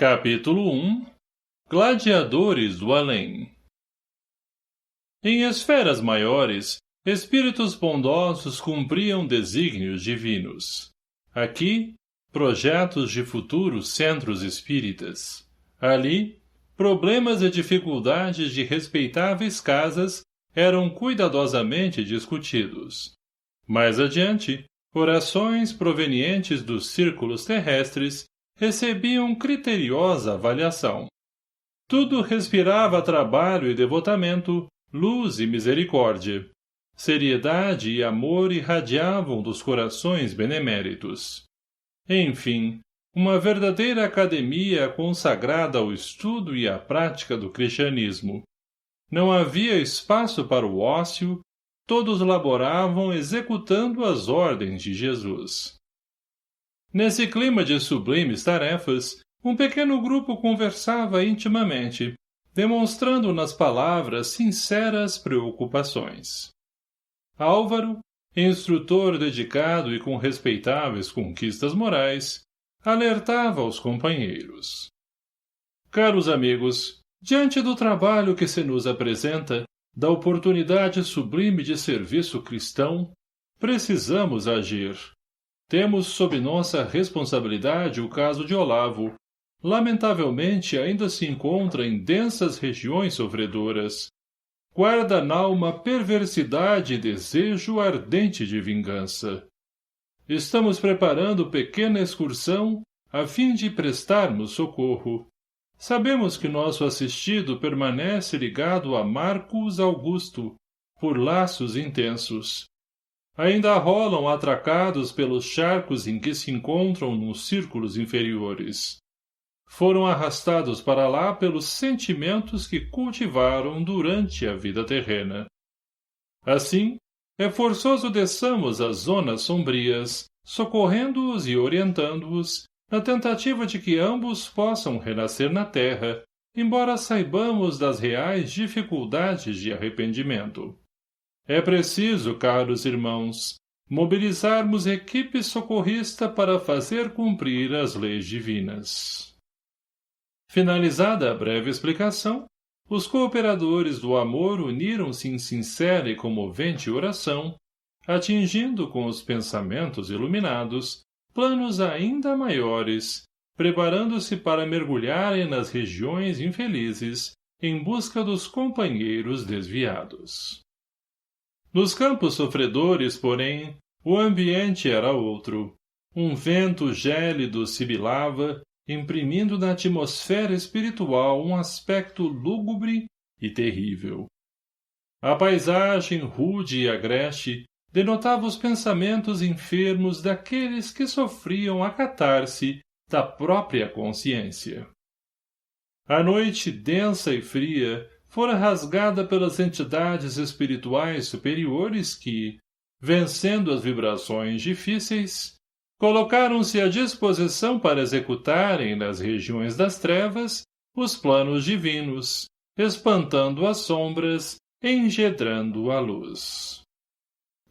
Capítulo 1 Gladiadores do Além. Em esferas maiores, espíritos bondosos cumpriam desígnios divinos. Aqui, projetos de futuros centros espíritas. Ali, problemas e dificuldades de respeitáveis casas eram cuidadosamente discutidos. Mais adiante, orações provenientes dos círculos terrestres recebiam criteriosa avaliação. Tudo respirava trabalho e devotamento, luz e misericórdia. Seriedade e amor irradiavam dos corações beneméritos. Enfim, uma verdadeira academia consagrada ao estudo e à prática do cristianismo. Não havia espaço para o ócio, todos laboravam executando as ordens de Jesus. Nesse clima de sublimes tarefas, um pequeno grupo conversava intimamente, demonstrando nas palavras sinceras preocupações. Álvaro, instrutor dedicado e com respeitáveis conquistas morais, alertava aos companheiros. Caros amigos, diante do trabalho que se nos apresenta, da oportunidade sublime de serviço cristão, precisamos agir. Temos sob nossa responsabilidade o caso de Olavo. Lamentavelmente ainda se encontra em densas regiões sofredoras. Guarda n'alma perversidade e desejo ardente de vingança. Estamos preparando pequena excursão a fim de prestarmos socorro. Sabemos que nosso assistido permanece ligado a Marcos Augusto, por laços intensos. Ainda rolam atracados pelos charcos em que se encontram nos círculos inferiores. Foram arrastados para lá pelos sentimentos que cultivaram durante a vida terrena. Assim, é forçoso desçamos as zonas sombrias, socorrendo-os e orientando-os, na tentativa de que ambos possam renascer na terra, embora saibamos das reais dificuldades de arrependimento. É preciso, caros irmãos, mobilizarmos equipe socorrista para fazer cumprir as leis divinas. Finalizada a breve explicação, os cooperadores do amor uniram-se em sincera e comovente oração, atingindo com os pensamentos iluminados planos ainda maiores, preparando-se para mergulharem nas regiões infelizes em busca dos companheiros desviados. Nos campos sofredores, porém, o ambiente era outro. Um vento gélido sibilava, imprimindo na atmosfera espiritual um aspecto lúgubre e terrível. A paisagem rude e agreste denotava os pensamentos enfermos daqueles que sofriam a catarse da própria consciência. A noite densa e fria fora rasgada pelas entidades espirituais superiores que, vencendo as vibrações difíceis, colocaram-se à disposição para executarem nas regiões das trevas os planos divinos, espantando as sombras, engedrando a luz.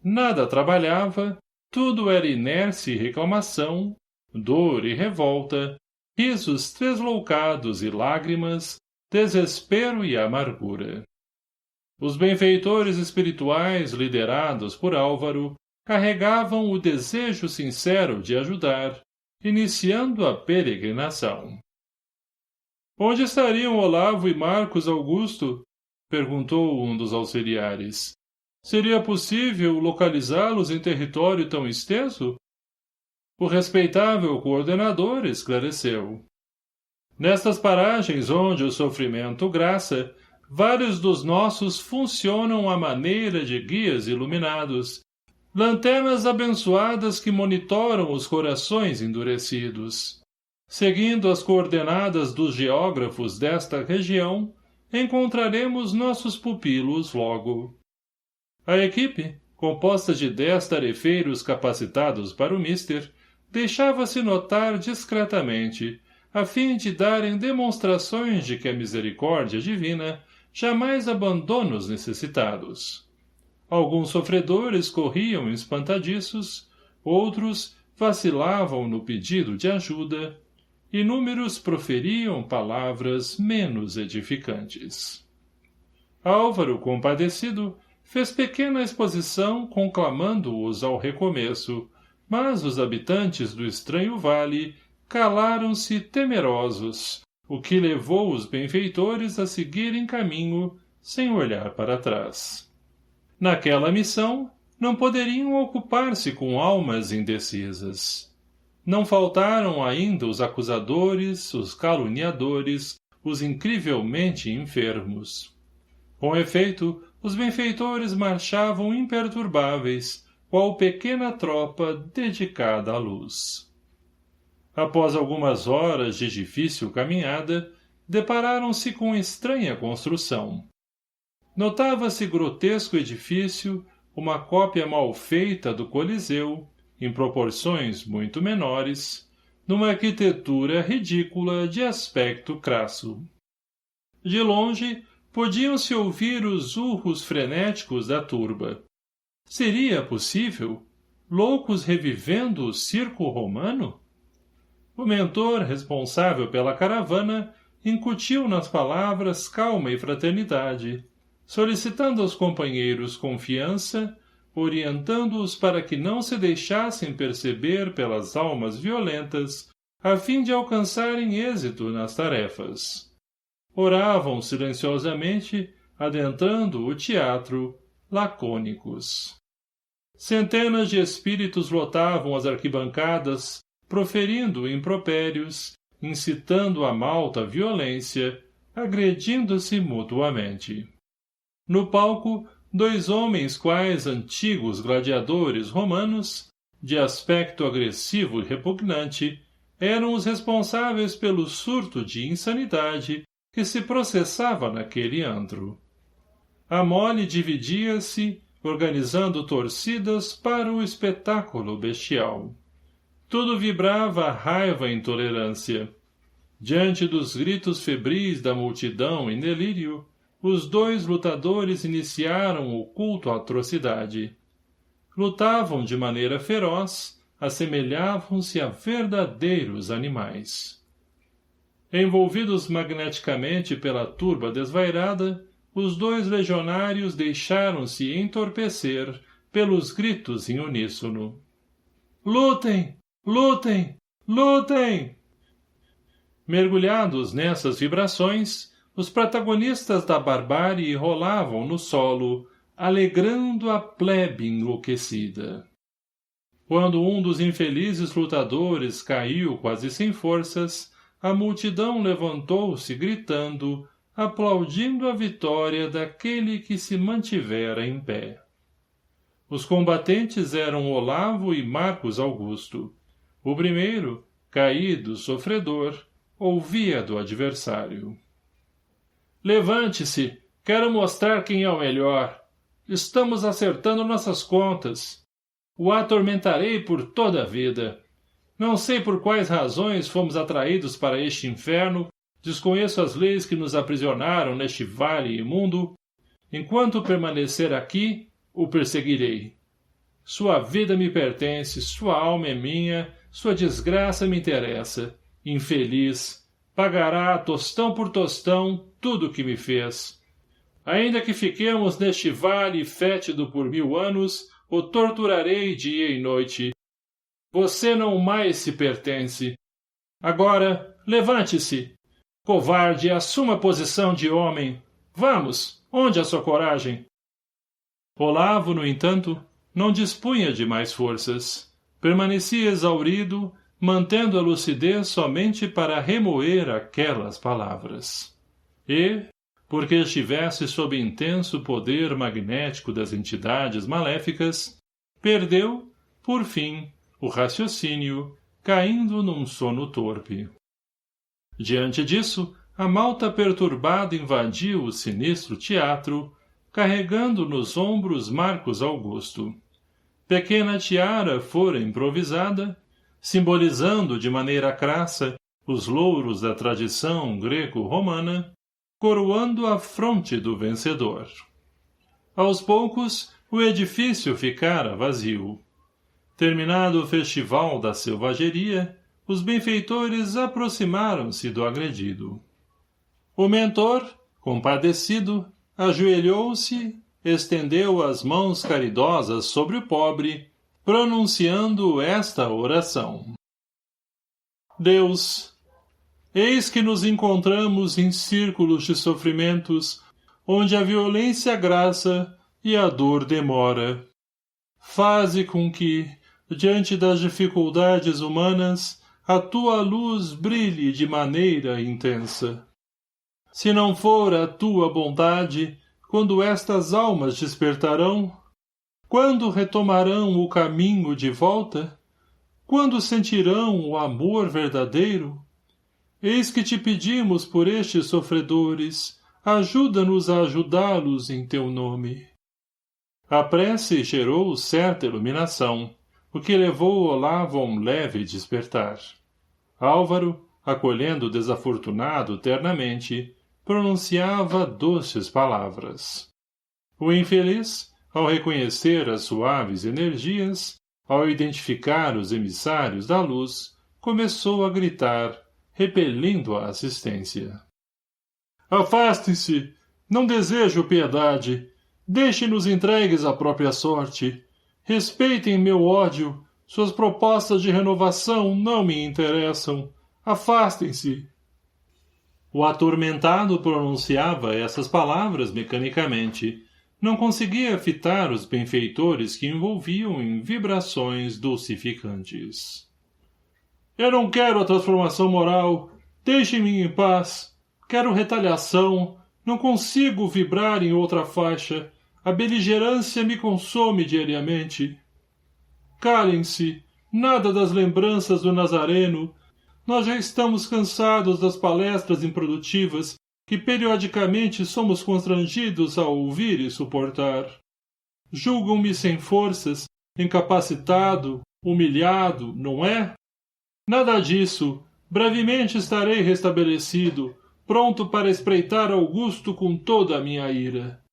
Nada trabalhava, tudo era inércia e reclamação, dor e revolta, risos tresloucados e lágrimas, desespero e amargura. Os benfeitores espirituais liderados por Álvaro carregavam o desejo sincero de ajudar, iniciando a peregrinação. Onde estariam Olavo e Marcos Augusto? Perguntou um dos auxiliares. Seria possível localizá-los em território tão extenso? O respeitável coordenador esclareceu. Nestas paragens onde o sofrimento graça, vários dos nossos funcionam à maneira de guias iluminados, lanternas abençoadas que monitoram os corações endurecidos. Seguindo as coordenadas dos geógrafos desta região, encontraremos nossos pupilos logo. A equipe, composta de 10 tarefeiros capacitados para o mister, deixava-se notar discretamente, a fim de darem demonstrações de que a misericórdia divina jamais abandona os necessitados. Alguns sofredores corriam espantadiços, outros vacilavam no pedido de ajuda, inúmeros proferiam palavras menos edificantes. Álvaro, compadecido, fez pequena exposição conclamando-os ao recomeço, mas os habitantes do estranho vale calaram-se temerosos, o que levou os benfeitores a seguirem caminho sem olhar para trás. Naquela missão, não poderiam ocupar-se com almas indecisas. Não faltaram ainda os acusadores, os caluniadores, os incrivelmente enfermos. Com efeito, os benfeitores marchavam imperturbáveis, qual pequena tropa dedicada à luz. Após algumas horas de difícil caminhada, depararam-se com estranha construção. Notava-se grotesco edifício, uma cópia mal feita do Coliseu, em proporções muito menores, numa arquitetura ridícula de aspecto crasso. De longe, podiam-se ouvir os urros frenéticos da turba. Seria possível? Loucos revivendo o circo romano? O mentor, responsável pela caravana, incutiu nas palavras calma e fraternidade, solicitando aos companheiros confiança, orientando-os para que não se deixassem perceber pelas almas violentas, a fim de alcançarem êxito nas tarefas. Oravam silenciosamente, adentrando o teatro, lacônicos. Centenas de espíritos lotavam as arquibancadas, proferindo impropérios, incitando a malta violência, agredindo-se mutuamente. No palco, 2 homens quais antigos gladiadores romanos, de aspecto agressivo e repugnante, eram os responsáveis pelo surto de insanidade que se processava naquele antro. A mole dividia-se, organizando torcidas para o espetáculo bestial. Tudo vibrava a raiva e intolerância. Diante dos gritos febris da multidão em delírio, os 2 lutadores iniciaram o culto à atrocidade. Lutavam de maneira feroz, assemelhavam-se a verdadeiros animais. Envolvidos magneticamente pela turba desvairada, os 2 legionários deixaram-se entorpecer pelos gritos em uníssono. Lutem! Lutem! Lutem! Mergulhados nessas vibrações, os protagonistas da barbárie rolavam no solo, alegrando a plebe enlouquecida. Quando um dos infelizes lutadores caiu quase sem forças, a multidão levantou-se gritando, aplaudindo a vitória daquele que se mantivera em pé. Os combatentes eram Olavo e Marcos Augusto. O primeiro, caído, sofredor, ouvia do adversário. Levante-se! Quero mostrar quem é o melhor. Estamos acertando nossas contas. O atormentarei por toda a vida. Não sei por quais razões fomos atraídos para este inferno, desconheço as leis que nos aprisionaram neste vale imundo. Enquanto permanecer aqui, o perseguirei. Sua vida me pertence, sua alma é minha, sua desgraça me interessa. Infeliz, pagará, tostão por tostão, tudo o que me fez. Ainda que fiquemos neste vale fétido por 1000 anos, o torturarei dia e noite. Você não mais se pertence. Agora, levante-se. Covarde, assuma a posição de homem. Vamos, onde a sua coragem? Olavo, no entanto, não dispunha de mais forças. Permanecia exaurido, mantendo a lucidez somente para remoer aquelas palavras. E, porque estivesse sob intenso poder magnético das entidades maléficas, perdeu, por fim, o raciocínio, caindo num sono torpe. Diante disso, a malta perturbada invadiu o sinistro teatro, carregando nos ombros Marcos Augusto. Pequena tiara fora improvisada, simbolizando de maneira crassa os louros da tradição greco-romana, coroando a fronte do vencedor. Aos poucos, o edifício ficara vazio. Terminado o festival da selvageria, os benfeitores aproximaram-se do agredido. O mentor, compadecido, ajoelhou-se, estendeu as mãos caridosas sobre o pobre, pronunciando esta oração. Deus, eis que nos encontramos em círculos de sofrimentos, onde a violência graça e a dor demora. Faze com que, diante das dificuldades humanas, a tua luz brilhe de maneira intensa. Se não for a tua bondade, quando estas almas despertarão, quando retomarão o caminho de volta, quando sentirão o amor verdadeiro, eis que te pedimos por estes sofredores, ajuda-nos a ajudá-los em teu nome. A prece gerou certa iluminação, o que levou Olavo a um leve despertar. Álvaro, acolhendo o desafortunado ternamente, pronunciava doces palavras. O infeliz, ao reconhecer as suaves energias, ao identificar os emissários da luz, começou a gritar, repelindo a assistência. Afastem-se! Não desejo piedade! Deixem-nos entregues à própria sorte! Respeitem meu ódio! Suas propostas de renovação não me interessam! Afastem-se! O atormentado pronunciava essas palavras mecanicamente. Não conseguia fitar os benfeitores que envolviam em vibrações dulcificantes. Eu não quero a transformação moral. Deixem-me em paz. Quero retaliação. Não consigo vibrar em outra faixa. A beligerância me consome diariamente. Calem-se. Nada das lembranças do Nazareno. Nós já estamos cansados das palestras improdutivas que periodicamente somos constrangidos a ouvir e suportar. Julgam-me sem forças, incapacitado, humilhado, não é? Nada disso. Brevemente estarei restabelecido, pronto para espreitar Augusto com toda a minha ira.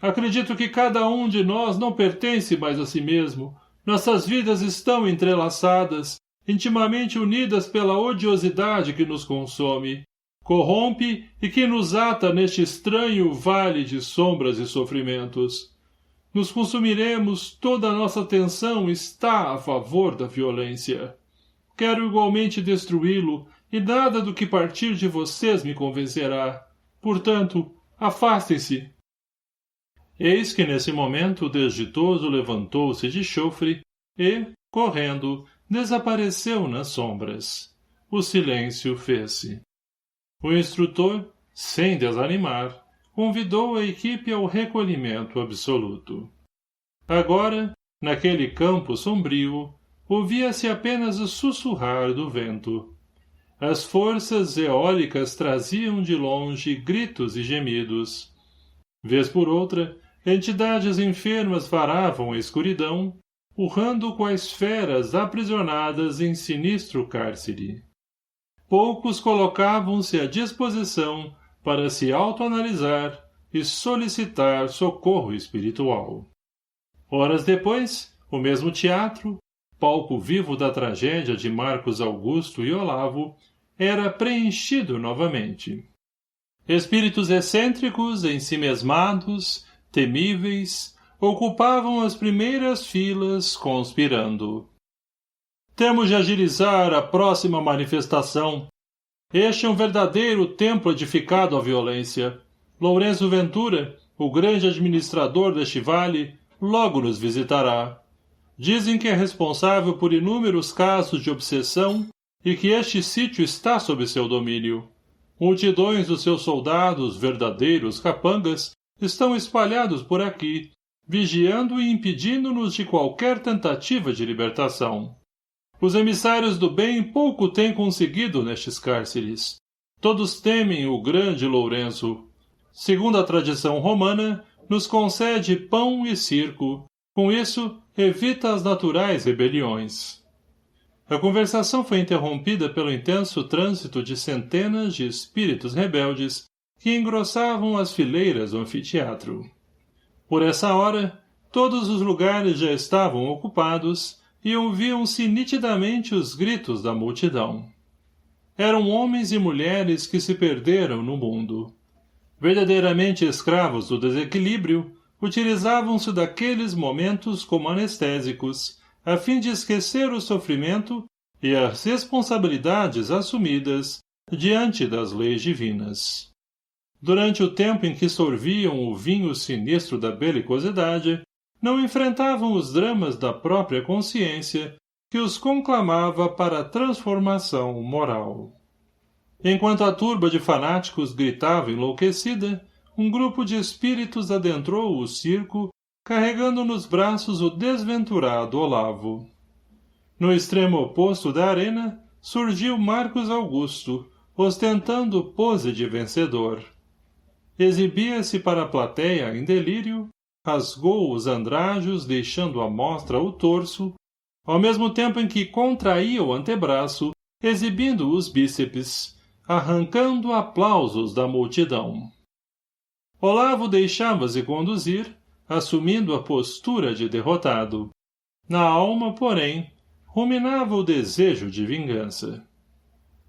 Acredito que cada um de nós não pertence mais a si mesmo. Nossas vidas estão entrelaçadas, intimamente unidas pela odiosidade que nos consome, corrompe e que nos ata neste estranho vale de sombras e sofrimentos. Nos consumiremos, toda a nossa atenção está a favor da violência. Quero igualmente destruí-lo, e nada do que partir de vocês me convencerá. Portanto, afastem-se. Eis que nesse momento o desditoso levantou-se de chofre e, correndo, desapareceu nas sombras. O silêncio fez-se. O instrutor, sem desanimar, convidou a equipe ao recolhimento absoluto. Agora, naquele campo sombrio, ouvia-se apenas o sussurrar do vento. As forças eólicas traziam de longe gritos e gemidos. Vez por outra, entidades enfermas varavam a escuridão, urrando quais feras aprisionadas em sinistro cárcere. Poucos colocavam-se à disposição para se autoanalisar e solicitar socorro espiritual. Horas depois, o mesmo teatro, palco vivo da tragédia de Marcos Augusto e Olavo, era preenchido novamente. Espíritos excêntricos, ensimesmados, temíveis, ocupavam as primeiras filas conspirando. Temos de agilizar a próxima manifestação. Este é um verdadeiro templo edificado à violência. Lourenço Ventura, o grande administrador deste vale, logo nos visitará. Dizem que é responsável por inúmeros casos de obsessão e que este sítio está sob seu domínio. Multidões dos seus soldados, verdadeiros capangas, estão espalhados por aqui, vigiando e impedindo-nos de qualquer tentativa de libertação. Os emissários do bem pouco têm conseguido nestes cárceres. Todos temem o grande Lourenço. Segundo a tradição romana, nos concede pão e circo. Com isso, evita as naturais rebeliões. A conversação foi interrompida pelo intenso trânsito de centenas de espíritos rebeldes que engrossavam as fileiras do anfiteatro. Por essa hora, todos os lugares já estavam ocupados e ouviam-se nitidamente os gritos da multidão. Eram homens e mulheres que se perderam no mundo. Verdadeiramente escravos do desequilíbrio, utilizavam-se daqueles momentos como anestésicos, a fim de esquecer o sofrimento e as responsabilidades assumidas diante das leis divinas. Durante o tempo em que sorviam o vinho sinistro da belicosidade, não enfrentavam os dramas da própria consciência que os conclamava para a transformação moral. Enquanto a turba de fanáticos gritava enlouquecida, um grupo de espíritos adentrou o circo, carregando nos braços o desventurado Olavo. No extremo oposto da arena, surgiu Marcos Augusto, ostentando pose de vencedor. Exibia-se para a plateia em delírio, rasgou os andrajos, deixando à mostra o torso, ao mesmo tempo em que contraía o antebraço, exibindo os bíceps, arrancando aplausos da multidão. Olavo deixava-se conduzir, assumindo a postura de derrotado. Na alma, porém, ruminava o desejo de vingança.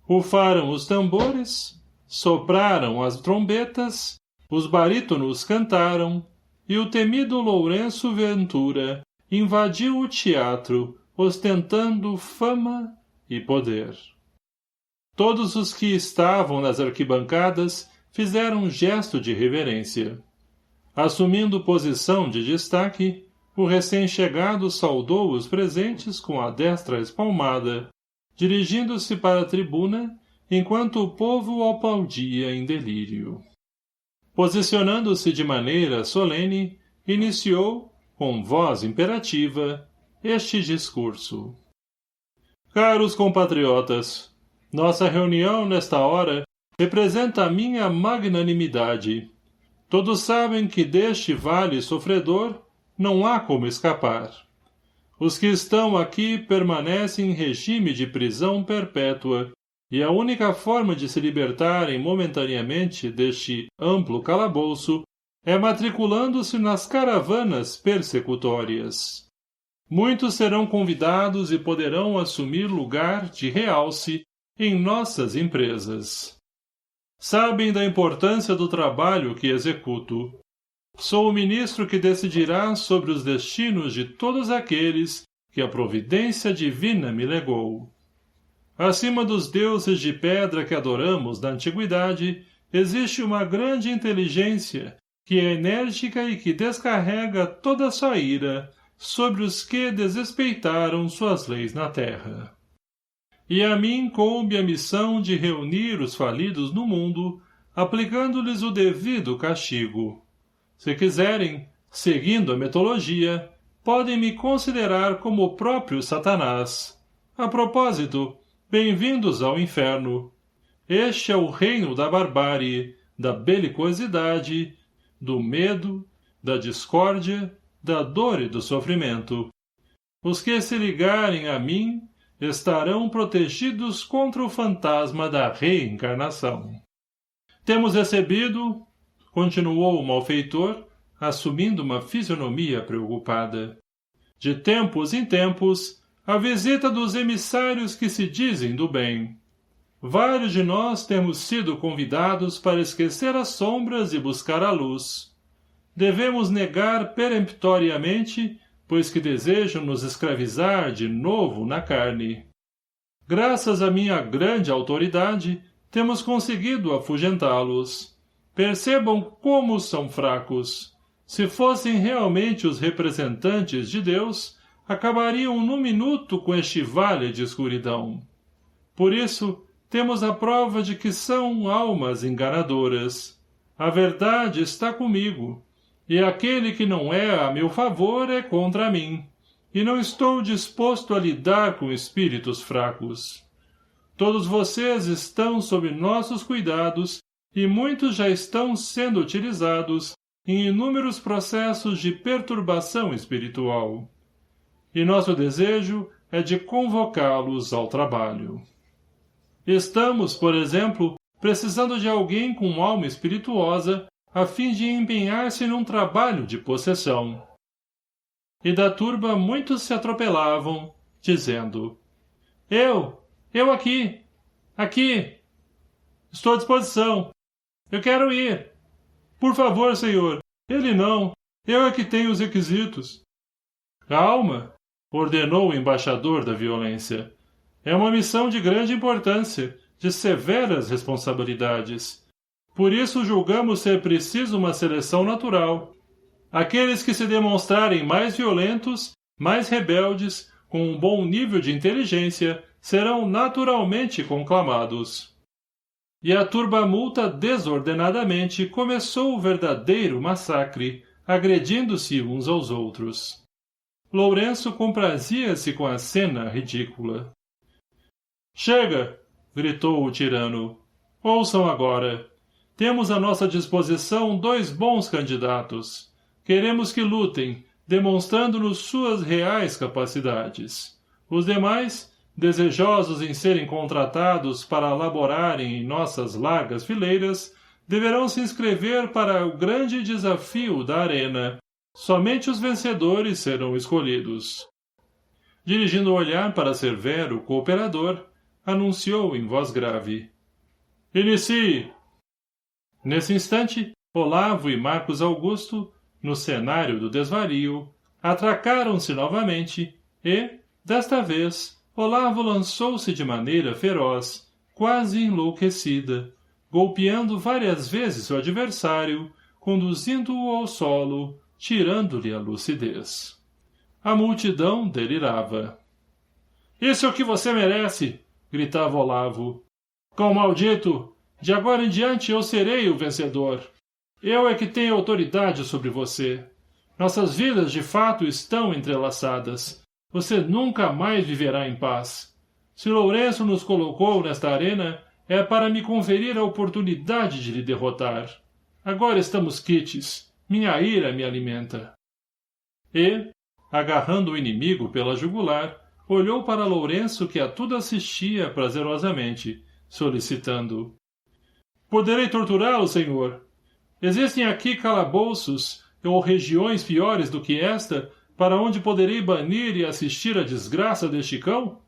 Rufaram os tambores, sopraram as trombetas, os barítonos cantaram, e o temido Lourenço Ventura invadiu o teatro, ostentando fama e poder. Todos os que estavam nas arquibancadas fizeram um gesto de reverência. Assumindo posição de destaque, o recém-chegado saudou os presentes com a destra espalmada, dirigindo-se para a tribuna, enquanto o povo o aplaudia em delírio. Posicionando-se de maneira solene, iniciou, com voz imperativa, este discurso. Caros compatriotas, nossa reunião nesta hora representa a minha magnanimidade. Todos sabem que deste vale sofredor não há como escapar. Os que estão aqui permanecem em regime de prisão perpétua, e a única forma de se libertarem momentaneamente deste amplo calabouço é matriculando-se nas caravanas persecutórias. Muitos serão convidados e poderão assumir lugar de realce em nossas empresas. Sabem da importância do trabalho que executo. Sou o ministro que decidirá sobre os destinos de todos aqueles que a providência divina me legou. Acima dos deuses de pedra que adoramos na antiguidade, existe uma grande inteligência que é enérgica e que descarrega toda a sua ira sobre os que desrespeitaram suas leis na terra. E a mim coube a missão de reunir os falidos no mundo, aplicando-lhes o devido castigo. Se quiserem, seguindo a mitologia, podem me considerar como o próprio Satanás. A propósito, bem-vindos ao inferno. Este é o reino da barbárie, da belicosidade, do medo, da discórdia, da dor e do sofrimento. Os que se ligarem a mim estarão protegidos contra o fantasma da reencarnação. Temos recebido, continuou o malfeitor, assumindo uma fisionomia preocupada, de tempos em tempos, a visita dos emissários que se dizem do bem. Vários de nós temos sido convidados para esquecer as sombras e buscar a luz. Devemos negar peremptoriamente, pois que desejam nos escravizar de novo na carne. Graças à minha grande autoridade, temos conseguido afugentá-los. Percebam como são fracos. Se fossem realmente os representantes de Deus, acabariam num minuto com este vale de escuridão. Por isso, temos a prova de que são almas enganadoras. A verdade está comigo, e aquele que não é a meu favor é contra mim, e não estou disposto a lidar com espíritos fracos. Todos vocês estão sob nossos cuidados, e muitos já estão sendo utilizados em inúmeros processos de perturbação espiritual. E nosso desejo é de convocá-los ao trabalho. Estamos, por exemplo, precisando de alguém com alma espirituosa a fim de empenhar-se num trabalho de possessão. E da turba muitos se atropelavam, dizendo: Eu aqui! Aqui! Estou à disposição! Eu quero ir! Por favor, senhor! Ele não! Eu é que tenho os requisitos! Calma! Ordenou o embaixador da violência. É uma missão de grande importância, de severas responsabilidades. Por isso julgamos ser preciso uma seleção natural. Aqueles que se demonstrarem mais violentos, mais rebeldes, com um bom nível de inteligência, serão naturalmente conclamados. E a turba-multa desordenadamente começou o verdadeiro massacre, agredindo-se uns aos outros. Lourenço comprazia-se com a cena ridícula. Chega! Gritou o tirano. Ouçam agora. Temos à nossa disposição 2 bons candidatos. Queremos que lutem, demonstrando-nos suas reais capacidades. Os demais, desejosos em serem contratados para laborarem em nossas largas fileiras, deverão se inscrever para o grande desafio da arena. Somente os vencedores serão escolhidos. Dirigindo o olhar para Severo, o cooperador, anunciou em voz grave: Inicie! Nesse instante, Olavo e Marcos Augusto, no cenário do desvario, atracaram-se novamente e, desta vez, Olavo lançou-se de maneira feroz, quase enlouquecida, golpeando várias vezes o adversário, conduzindo-o ao solo, tirando-lhe a lucidez. A multidão delirava. — Isso é o que você merece! Gritava Olavo. — Cão maldito! De agora em diante eu serei o vencedor. Eu é que tenho autoridade sobre você. Nossas vidas de fato estão entrelaçadas. Você nunca mais viverá em paz. Se Lourenço nos colocou nesta arena, é para me conferir a oportunidade de lhe derrotar. Agora estamos quites. Minha ira me alimenta. E, agarrando o inimigo pela jugular, olhou para Lourenço, que a tudo assistia prazerosamente, solicitando: Poderei torturá-lo, senhor? Existem aqui calabouços ou regiões piores do que esta, para onde poderei banir e assistir à desgraça deste cão?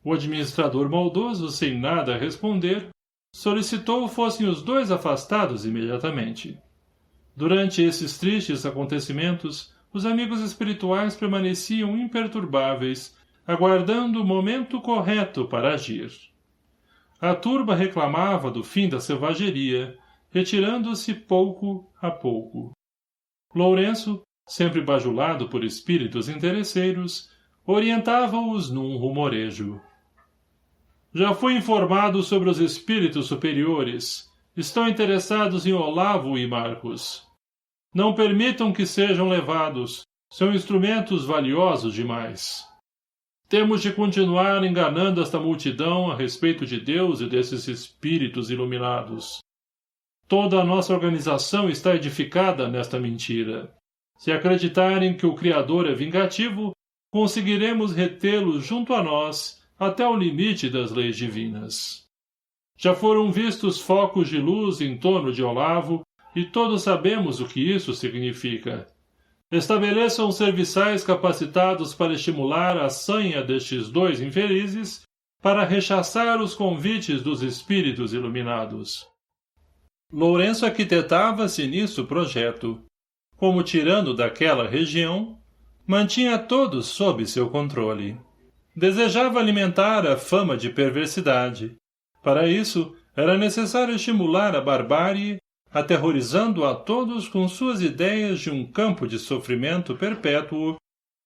O administrador maldoso, sem nada a responder, solicitou fossem os 2 afastados imediatamente. Durante esses tristes acontecimentos, os amigos espirituais permaneciam imperturbáveis, aguardando o momento correto para agir. A turba reclamava do fim da selvageria, retirando-se pouco a pouco. Lourenço, sempre bajulado por espíritos interesseiros, orientava-os num rumorejo. Já fui informado sobre os espíritos superiores. Estão interessados em Olavo e Marcos. Não permitam que sejam levados. São instrumentos valiosos demais. Temos de continuar enganando esta multidão a respeito de Deus e desses espíritos iluminados. Toda a nossa organização está edificada nesta mentira. Se acreditarem que o Criador é vingativo, conseguiremos retê-lo junto a nós até o limite das leis divinas. Já foram vistos focos de luz em torno de Olavo, e todos sabemos o que isso significa. Estabeleçam serviçais capacitados para estimular a sanha destes 2 infelizes, para rechaçar os convites dos espíritos iluminados. Lourenço arquitetava-se nisso projeto. Como tirano daquela região, mantinha todos sob seu controle. Desejava alimentar a fama de perversidade. Para isso, era necessário estimular a barbárie, aterrorizando a todos com suas ideias de um campo de sofrimento perpétuo,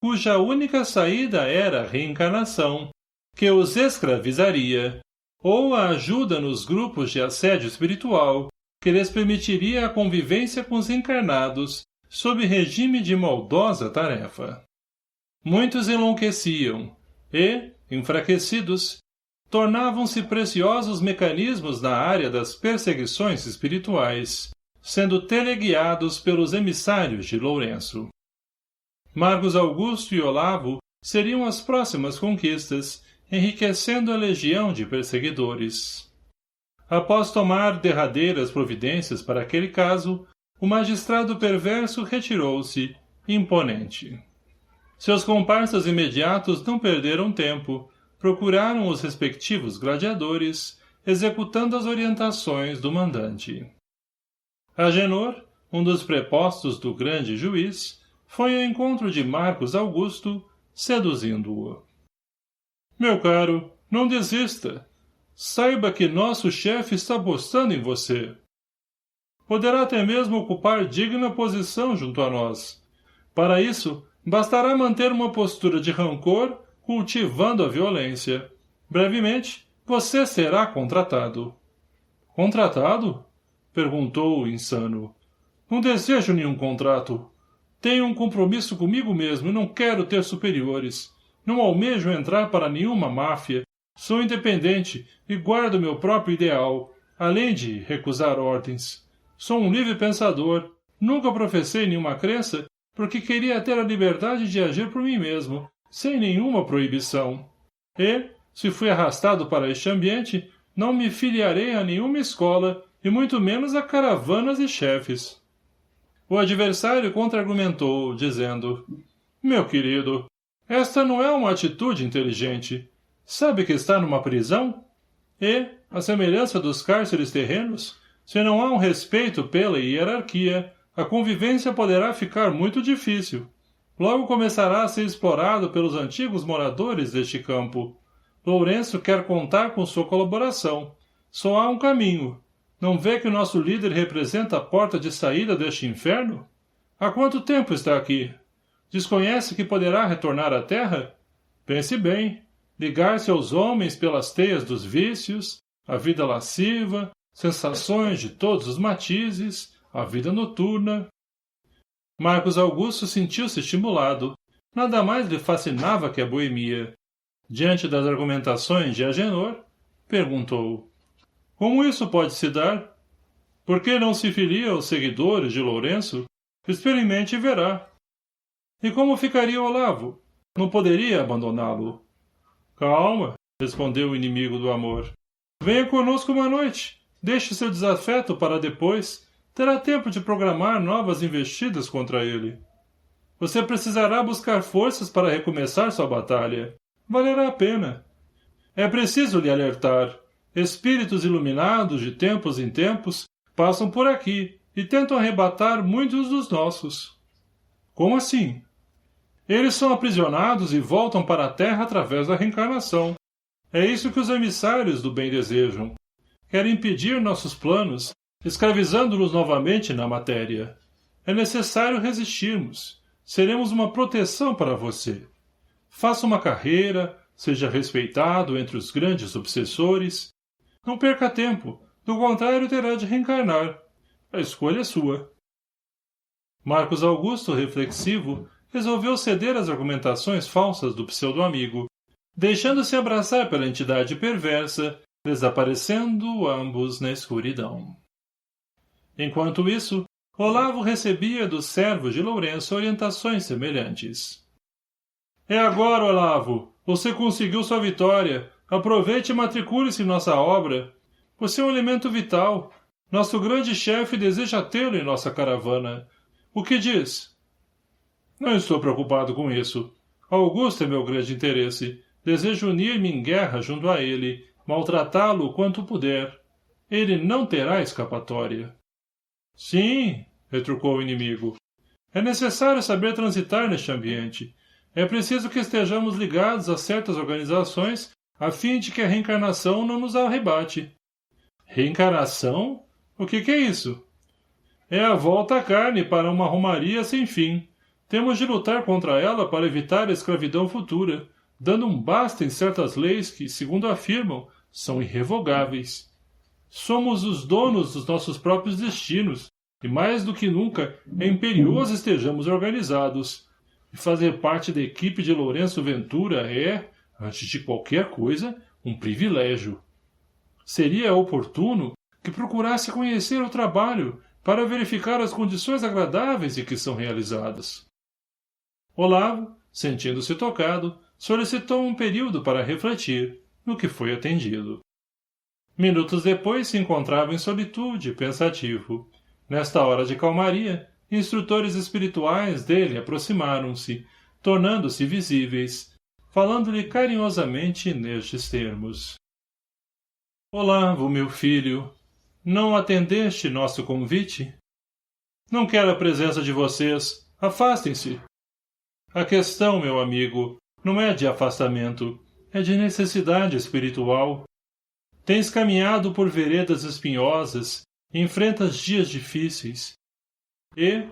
cuja única saída era a reencarnação, que os escravizaria, ou a ajuda nos grupos de assédio espiritual, que lhes permitiria a convivência com os encarnados, sob regime de maldosa tarefa. Muitos enlouqueciam e, enfraquecidos, tornavam-se preciosos mecanismos na área das perseguições espirituais, sendo teleguiados pelos emissários de Lourenço. Marcos Augusto e Olavo seriam as próximas conquistas, enriquecendo a legião de perseguidores. Após tomar derradeiras providências para aquele caso, o magistrado perverso retirou-se, imponente. Seus comparsas imediatos não perderam tempo, procuraram os respectivos gladiadores, executando as orientações do mandante. Agenor, um dos prepostos do grande juiz, foi ao encontro de Marcos Augusto, seduzindo-o. Meu caro, não desista. Saiba que nosso chefe está apostando em você. Poderá até mesmo ocupar digna posição junto a nós. Para isso, bastará manter uma postura de rancor, cultivando a violência. Brevemente, você será contratado. Contratado? Perguntou o insano. Não desejo nenhum contrato. Tenho um compromisso comigo mesmo e não quero ter superiores. Não almejo entrar para nenhuma máfia. Sou independente e guardo meu próprio ideal, além de recusar ordens. Sou um livre pensador. Nunca professei nenhuma crença porque queria ter a liberdade de agir por mim mesmo, sem nenhuma proibição. E, se fui arrastado para este ambiente, não me filiarei a nenhuma escola e muito menos a caravanas e chefes. O adversário contra-argumentou, dizendo: Meu querido, esta não é uma atitude inteligente. Sabe que está numa prisão? E, à semelhança dos cárceres terrenos, se não há um respeito pela hierarquia, a convivência poderá ficar muito difícil. Logo começará a ser explorado pelos antigos moradores deste campo. Lourenço quer contar com sua colaboração. Só há um caminho. Não vê que o nosso líder representa a porta de saída deste inferno? Há quanto tempo está aqui? Desconhece que poderá retornar à terra? Pense bem. Ligar-se aos homens pelas teias dos vícios, a vida lasciva, sensações de todos os matizes, a vida noturna. Marcos Augusto sentiu-se estimulado. Nada mais lhe fascinava que a boemia. Diante das argumentações de Agenor, perguntou: Como isso pode se dar? Por que não se filia aos seguidores de Lourenço? Experimente e verá. E como ficaria Olavo? Não poderia abandoná-lo. Calma, respondeu o inimigo do amor. Venha conosco uma noite. Deixe seu desafeto para depois. Terá tempo de programar novas investidas contra ele. Você precisará buscar forças para recomeçar sua batalha. Valerá a pena. É preciso lhe alertar. Espíritos iluminados de tempos em tempos passam por aqui e tentam arrebatar muitos dos nossos. Como assim? Eles são aprisionados e voltam para a Terra através da reencarnação. É isso que os emissários do bem desejam. Querem impedir nossos planos, escravizando-nos novamente na matéria. É necessário resistirmos. Seremos uma proteção para você. Faça uma carreira, seja respeitado entre os grandes obsessores. Não perca tempo, do contrário terá de reencarnar. A escolha é sua. Marcos Augusto, reflexivo, resolveu ceder às argumentações falsas do pseudo-amigo, deixando-se abraçar pela entidade perversa, desaparecendo ambos na escuridão. Enquanto isso, Olavo recebia dos servos de Lourenço orientações semelhantes. É agora, Olavo! Você conseguiu sua vitória! Aproveite e matricule-se em nossa obra! Você é um elemento vital! Nosso grande chefe deseja tê-lo em nossa caravana. O que diz? Não estou preocupado com isso. Augusto é meu grande interesse. Desejo unir-me em guerra junto a ele, maltratá-lo o quanto puder. Ele não terá escapatória. Sim, retrucou o inimigo. É necessário saber transitar neste ambiente. É preciso que estejamos ligados a certas organizações a fim de que a reencarnação não nos arrebate. Reencarnação? O que é isso? É a volta à carne para uma romaria sem fim. Temos de lutar contra ela para evitar a escravidão futura, dando um basta em certas leis que, segundo afirmam, são irrevogáveis. Somos os donos dos nossos próprios destinos, e mais do que nunca é imperioso estejamos organizados. E fazer parte da equipe de Lourenço Ventura é, antes de qualquer coisa, um privilégio. Seria oportuno que procurasse conhecer o trabalho para verificar as condições agradáveis em que são realizadas. Olavo, sentindo-se tocado, solicitou um período para refletir, no que foi atendido. Minutos depois se encontrava em solitude, pensativo. Nesta hora de calmaria, instrutores espirituais dele aproximaram-se, tornando-se visíveis, falando-lhe carinhosamente nestes termos. Olavo, meu filho, não atendeste nosso convite? Não quero a presença de vocês, afastem-se. A questão, meu amigo, não é de afastamento, é de necessidade espiritual. Tens caminhado por veredas espinhosas, enfrentas dias difíceis. E,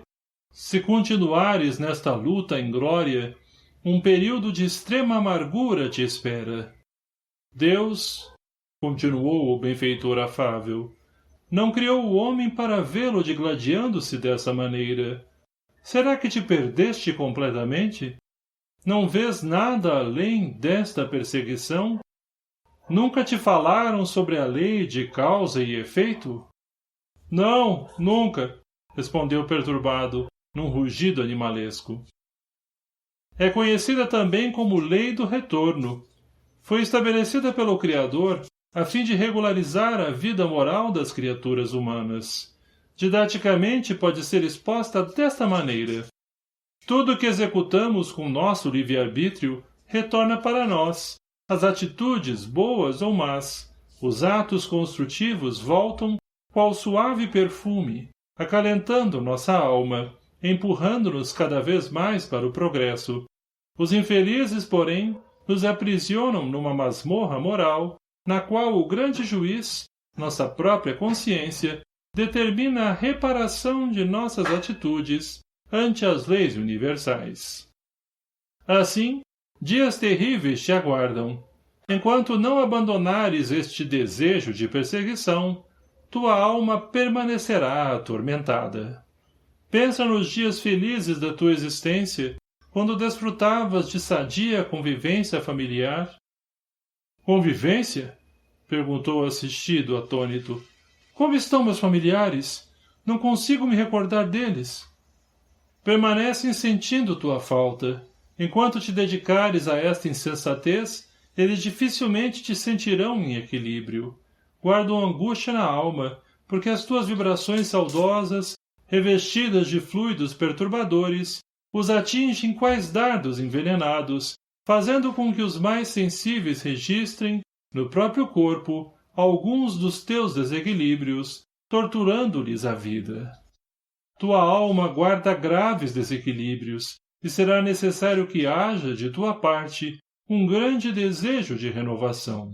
se continuares nesta luta inglória, um período de extrema amargura te espera. Deus, continuou o benfeitor afável, não criou o homem para vê-lo digladiando-se dessa maneira. Será que te perdeste completamente? Não vês nada além desta perseguição? Nunca te falaram sobre a lei de causa e efeito? Não, nunca, respondeu perturbado, num rugido animalesco. É conhecida também como lei do retorno. Foi estabelecida pelo Criador a fim de regularizar a vida moral das criaturas humanas. Didaticamente pode ser exposta desta maneira. Tudo que executamos com nosso livre-arbítrio retorna para nós. As atitudes, boas ou más, os atos construtivos voltam qual suave perfume, acalentando nossa alma, empurrando-nos cada vez mais para o progresso. Os infelizes, porém, nos aprisionam numa masmorra moral, na qual o grande juiz, nossa própria consciência, determina a reparação de nossas atitudes ante as leis universais. Assim, dias terríveis te aguardam. Enquanto não abandonares este desejo de perseguição, tua alma permanecerá atormentada. Pensa nos dias felizes da tua existência, quando desfrutavas de sadia convivência familiar. Convivência? Perguntou assistido, atônito. Como estão meus familiares? Não consigo me recordar deles. Permanecem sentindo tua falta. Enquanto te dedicares a esta insensatez, eles dificilmente te sentirão em equilíbrio. Guardam angústia na alma, porque as tuas vibrações saudosas, revestidas de fluidos perturbadores, os atingem quais dardos envenenados, fazendo com que os mais sensíveis registrem, no próprio corpo, alguns dos teus desequilíbrios, torturando-lhes a vida. Tua alma guarda graves desequilíbrios, e será necessário que haja, de tua parte, um grande desejo de renovação.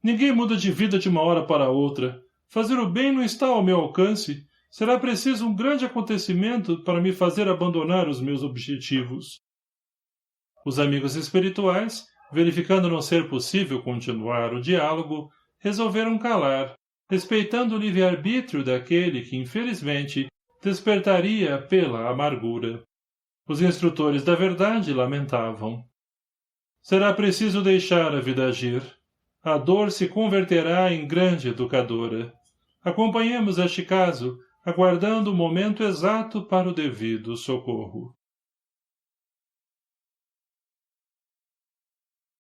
Ninguém muda de vida de uma hora para outra. Fazer o bem não está ao meu alcance. Será preciso um grande acontecimento para me fazer abandonar os meus objetivos. Os amigos espirituais, verificando não ser possível continuar o diálogo, resolveram calar, respeitando o livre-arbítrio daquele que, infelizmente, despertaria pela amargura. Os instrutores da verdade lamentavam. Será preciso deixar a vida agir. A dor se converterá em grande educadora. Acompanhemos este caso, aguardando o momento exato para o devido socorro.